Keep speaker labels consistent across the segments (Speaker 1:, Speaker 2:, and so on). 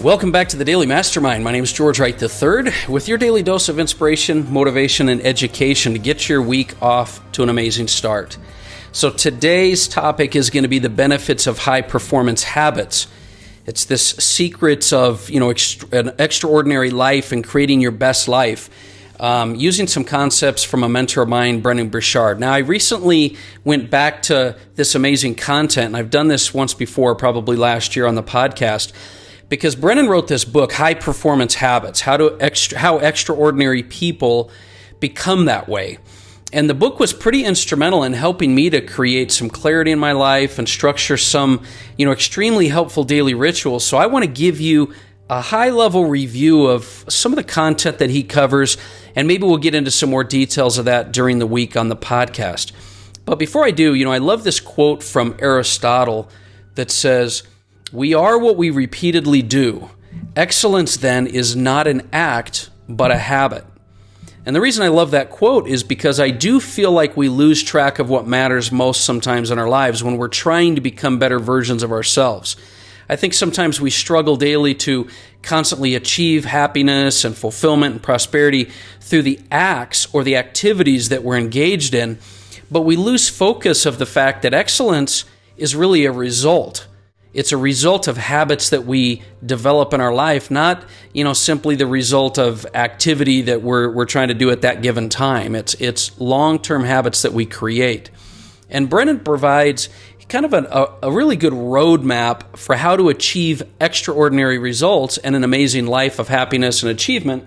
Speaker 1: Welcome back to the Daily Mastermind. My name is George Wright III with your daily dose of inspiration, motivation, and education to get your week off to an amazing start. So today's topic is going to be the benefits of high-performance habits. It's this secrets of an extraordinary life and creating your best life, using some concepts from a mentor of mine, Brendon Burchard. Now, I recently went back to this amazing content, and I've done this once before, probably last year on the podcast, because Brendon wrote this book, High Performance Habits, how extraordinary people become that way. And the book was pretty instrumental in helping me to create some clarity in my life and structure some, extremely helpful daily rituals. So I want to give you a high-level review of some of the content that he covers, and maybe we'll get into some more details of that during the week on the podcast. But before I do, I love this quote from Aristotle that says, "We are what we repeatedly do. Excellence, then, is not an act, but a habit." And the reason I love that quote is because I do feel like we lose track of what matters most sometimes in our lives when we're trying to become better versions of ourselves. I think sometimes we struggle daily to constantly achieve happiness and fulfillment and prosperity through the acts or the activities that we're engaged in, but we lose focus of the fact that excellence is really a result. It's a result of habits that we develop in our life, not, simply the result of activity that we're trying to do at that given time. It's long-term habits that we create. And Brendon provides kind of a really good roadmap for how to achieve extraordinary results and an amazing life of happiness and achievement,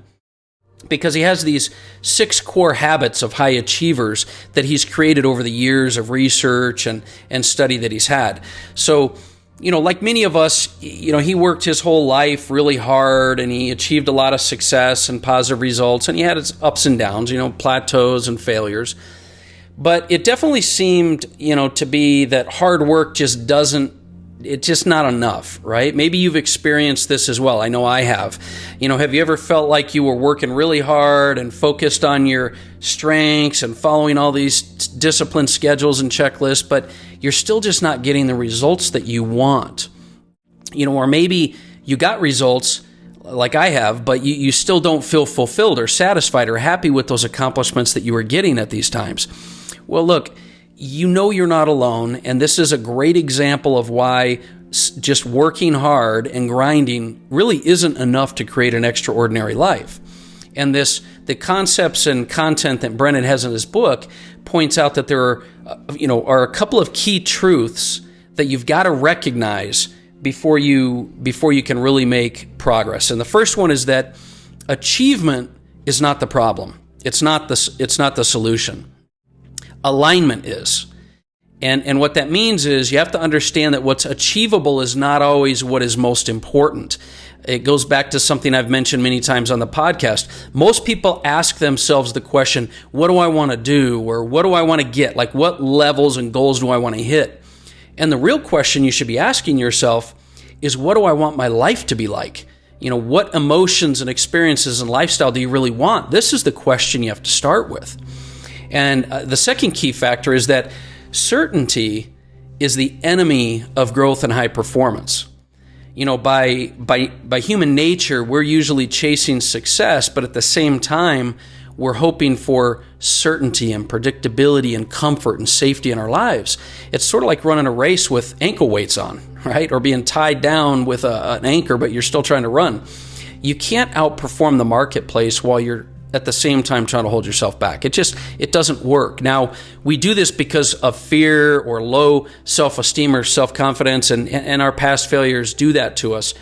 Speaker 1: because he has these 6 core habits of high achievers that he's created over the years of research and study that he's had. So, like many of us, he worked his whole life really hard and he achieved a lot of success and positive results, and he had his ups and downs, plateaus and failures. But it definitely seemed, to be that hard work it's just not enough, right? Maybe you've experienced this as well. I know I have. Have you ever felt like you were working really hard and focused on your strengths and following all these disciplined schedules and checklists, but you're still just not getting the results that you want? Or maybe you got results like I have, but you still don't feel fulfilled or satisfied or happy with those accomplishments that you were getting at these times. Well, look, you're not alone, and this is a great example of why just working hard and grinding really isn't enough to create an extraordinary life. And the concepts and content that Brendon has in his book points out that there are a couple of key truths that you've got to recognize before you can really make progress. And the first one is that achievement is not the problem. It's not the solution. Alignment is. And what that means is you have to understand that what's achievable is not always what is most important. It goes back to something I've mentioned many times on the podcast. Most people ask themselves the question, what do I want to do? Or what do I want to get? Like, what levels and goals do I want to hit? And the real question you should be asking yourself is, what do I want my life to be like? What emotions and experiences and lifestyle do you really want? This is the question you have to start with. And the second key factor is that certainty is the enemy of growth and high performance. By human nature, we're usually chasing success, but at the same time, we're hoping for certainty and predictability and comfort and safety in our lives. It's sort of like running a race with ankle weights on, right? Or being tied down with an anchor, but you're still trying to run. You can't outperform the marketplace while you're at the same time trying to hold yourself back. It doesn't work. Now, we do this because of fear or low self-esteem or self-confidence, and our past failures do that to us.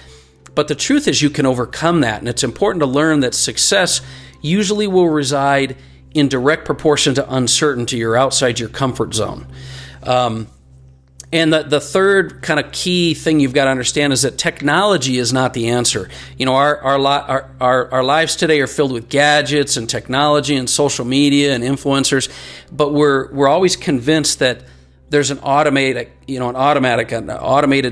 Speaker 1: But the truth is you can overcome that, and it's important to learn that success usually will reside in direct proportion to uncertainty or outside your comfort zone. And the third kind of key thing you've got to understand is that technology is not the answer. Our lives today are filled with gadgets and technology and social media and influencers, but we're always convinced that there's an automated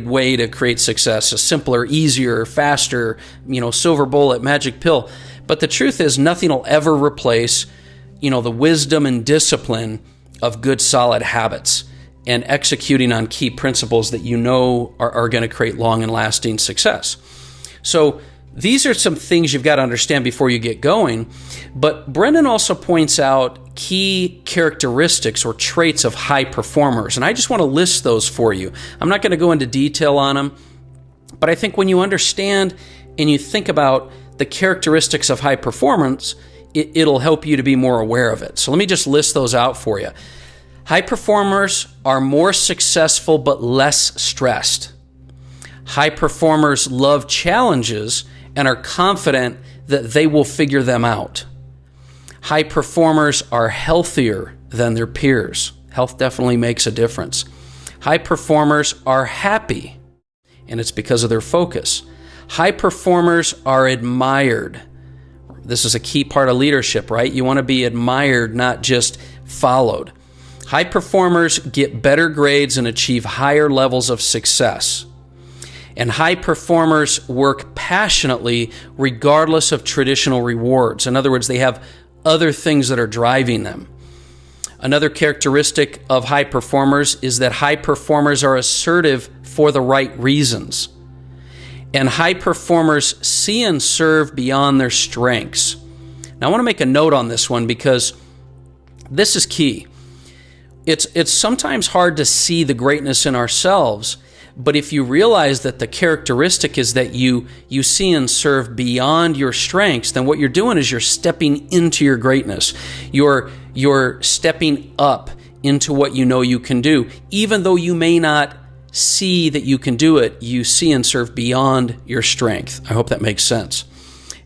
Speaker 1: way to create success, a simpler, easier, faster, silver bullet, magic pill. But the truth is, nothing will ever replace, the wisdom and discipline of good, solid habits and executing on key principles that are going to create long and lasting success. So these are some things you've got to understand before you get going. But Brendan also points out key characteristics or traits of high performers. And I just want to list those for you. I'm not going to go into detail on them, but I think when you understand and you think about the characteristics of high performance, it'll help you to be more aware of it. So let me just list those out for you. High performers are more successful but less stressed. High performers love challenges and are confident that they will figure them out. High performers are healthier than their peers. Health definitely makes a difference. High performers are happy, and it's because of their focus. High performers are admired. This is a key part of leadership, right? You want to be admired, not just followed. High performers get better grades and achieve higher levels of success. And high performers work passionately regardless of traditional rewards. In other words, they have other things that are driving them. Another characteristic of high performers is that high performers are assertive for the right reasons. And high performers see and serve beyond their strengths. Now, I want to make a note on this one because this is key. It's sometimes hard to see the greatness in ourselves, but if you realize that the characteristic is that you see and serve beyond your strengths, then what you're doing is you're stepping into your greatness. You're stepping up into what you know you can do. Even though you may not see that you can do it, you see and serve beyond your strength. I hope that makes sense.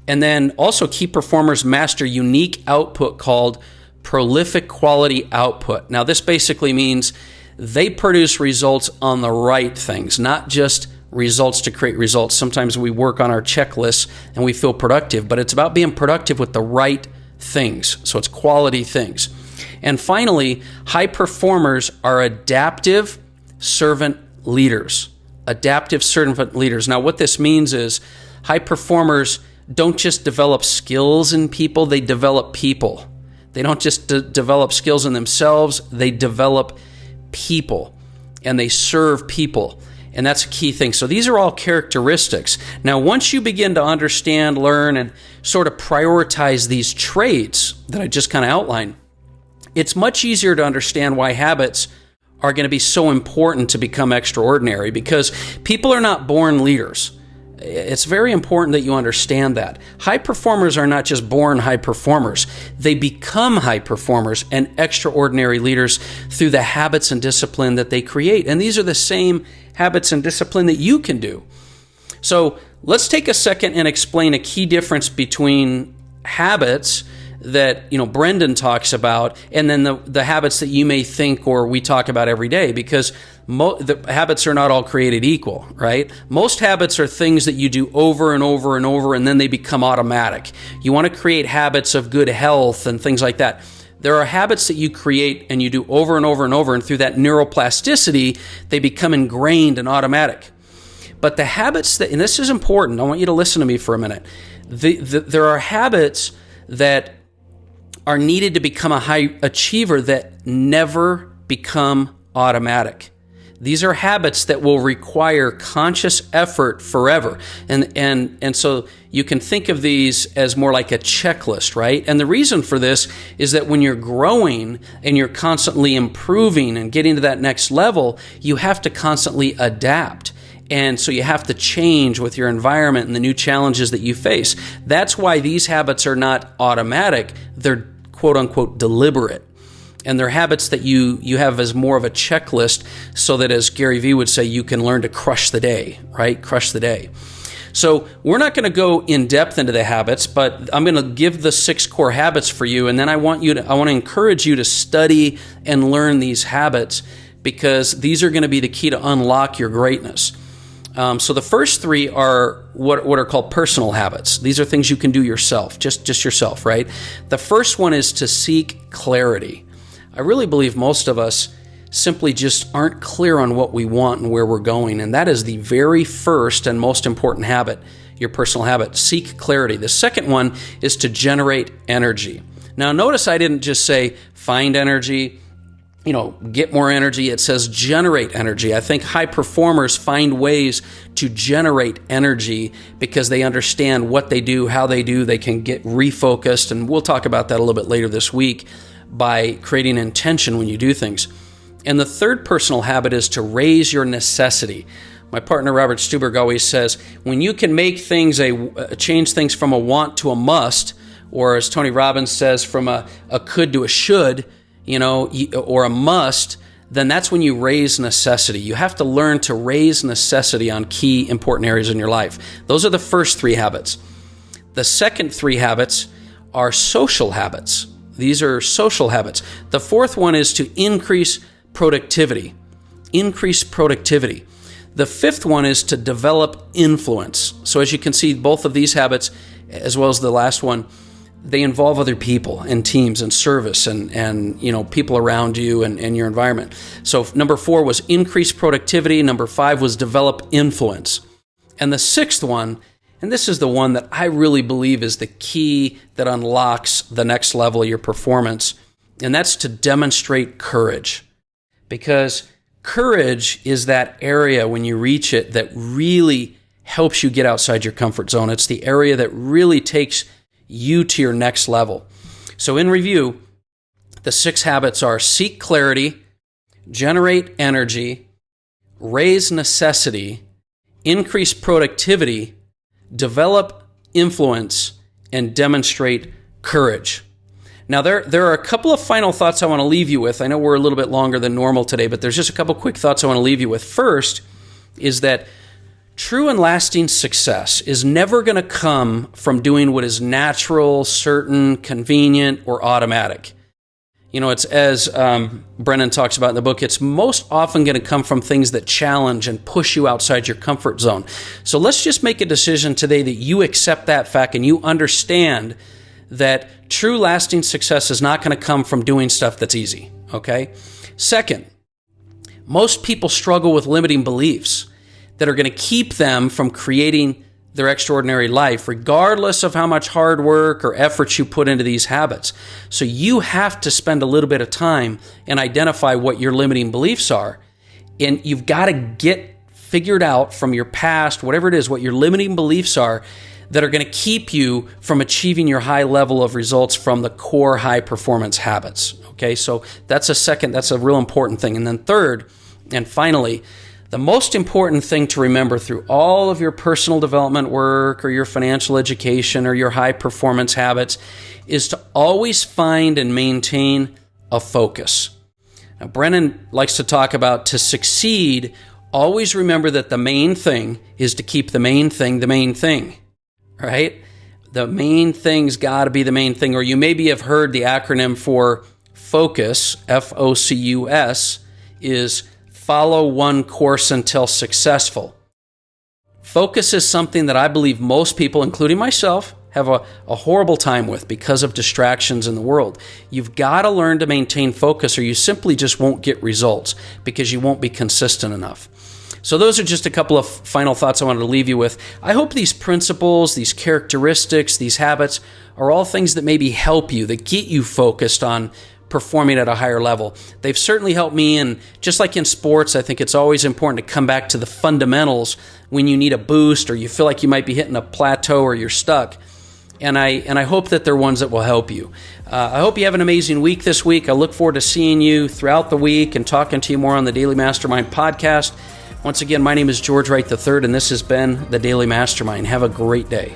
Speaker 1: And then also key performers master unique output called prolific quality output. Now this basically means they produce results on the right things, not just results to create results. Sometimes we work on our checklists and we feel productive, but it's about being productive with the right things. So it's quality things. And finally, high performers are adaptive servant leaders. Adaptive servant leaders. Now what this means is high performers don't just develop skills in people, they develop people. They don't just develop skills in themselves, they develop people, and they serve people. And that's a key thing. So these are all characteristics. Now, once you begin to understand, learn, and sort of prioritize these traits that I just kind of outlined, it's much easier to understand why habits are going to be so important to become extraordinary, because people are not born leaders. It's very important that you understand that. High performers are not just born high performers. They become high performers and extraordinary leaders through the habits and discipline that they create. And these are the same habits and discipline that you can do. So let's take a second and explain a key difference between habits that Brendan talks about and then the habits that you may think or we talk about every day, because the habits are not all created equal, right? Most habits are things that you do over and over and over, and then they become automatic. You want to create habits of good health and things like that. There are habits that you create and you do over and over and over, and through that neuroplasticity, they become ingrained and automatic. But the habits that, and this is important, I want you to listen to me for a minute. There are habits that are needed to become a high achiever that never become automatic. These are habits that will require conscious effort forever. And so you can think of these as more like a checklist, right? And the reason for this is that when you're growing and you're constantly improving and getting to that next level, you have to constantly adapt. And so you have to change with your environment and the new challenges that you face. That's why these habits are not automatic. They're quote unquote deliberate. And they're habits that you have as more of a checklist so that, as Gary Vee would say, you can learn to crush the day, right? Crush the day. So we're not going to go in depth into the habits, but I'm going to give the 6 core habits for you. And then I want to encourage you to study and learn these habits, because these are going to be the key to unlock your greatness. So the first 3 are what are called personal habits. These are things you can do yourself, just yourself, right? The first one is to seek clarity. I really believe most of us simply just aren't clear on what we want and where we're going. And that is the very first and most important habit, your personal habit. Seek clarity. The second one is to generate energy. Now, notice I didn't just say find energy get more energy. It says generate energy. I think high performers find ways to generate energy because they understand what they do, how they do. They can get refocused, and we'll talk about that a little bit later this week by creating intention when you do things. And the third personal habit is to raise your necessity. My partner Robert Stuberg always says, when you can make things change things from a want to a must, or as Tony Robbins says, from a could to a should, or a must, then that's when you raise necessity. You have to learn to raise necessity on key important areas in your life. Those are the first three habits. The second three habits are social habits. These are social habits. The fourth one is to increase productivity. Increase productivity. The fifth one is to develop influence. So as you can see, both of these habits, as well as the last one, they involve other people and teams and service and people around you and your environment. So number 4 was increase productivity. Number 5 was develop influence. And the sixth one, and this is the one that I really believe is the key that unlocks the next level of your performance, and that's to demonstrate courage. Because courage is that area when you reach it that really helps you get outside your comfort zone. It's the area that really takes you to your next level. So in review, the 6 habits are seek clarity, generate energy, raise necessity, increase productivity, develop influence, and demonstrate courage. Now, there are a couple of final thoughts I want to leave you with. I know we're a little bit longer than normal today, but there's just a couple quick thoughts I want to leave you with. First is that true and lasting success is never going to come from doing what is natural, certain, convenient, or automatic. It's as Brennan talks about in the book, it's most often going to come from things that challenge and push you outside your comfort zone. So let's just make a decision today that you accept that fact and you understand that true lasting success is not going to come from doing stuff that's easy, okay? Second, most people struggle with limiting beliefs that are going to keep them from creating their extraordinary life, regardless of how much hard work or effort you put into these habits. So you have to spend a little bit of time and identify what your limiting beliefs are. And you've got to get figured out from your past, whatever it is, what your limiting beliefs are that are going to keep you from achieving your high level of results from the core high performance habits. Okay, so that's a real important thing. And then third, and finally, the most important thing to remember through all of your personal development work or your financial education or your high performance habits is to always find and maintain a focus. Now, Brennan likes to talk about to succeed, always remember that the main thing is to keep the main thing, right? The main thing's got to be the main thing. Or you maybe have heard the acronym for FOCUS, F-O-C-U-S, is follow one course until successful. Focus is something that I believe most people, including myself, have a horrible time with because of distractions in the world. You've got to learn to maintain focus or you simply just won't get results because you won't be consistent enough. So those are just a couple of final thoughts I wanted to leave you with. I hope these principles, these characteristics, these habits are all things that maybe help you, that get you focused on performing at a higher level. They've certainly helped me, and just like in sports, I think it's always important to come back to the fundamentals when you need a boost or you feel like you might be hitting a plateau or you're stuck. And I hope that they're ones that will help you. I hope you have an amazing week this week. I look forward to seeing you throughout the week and talking to you more on the Daily Mastermind podcast. Once again, my name is George Wright III, and this has been the Daily Mastermind. Have a great day.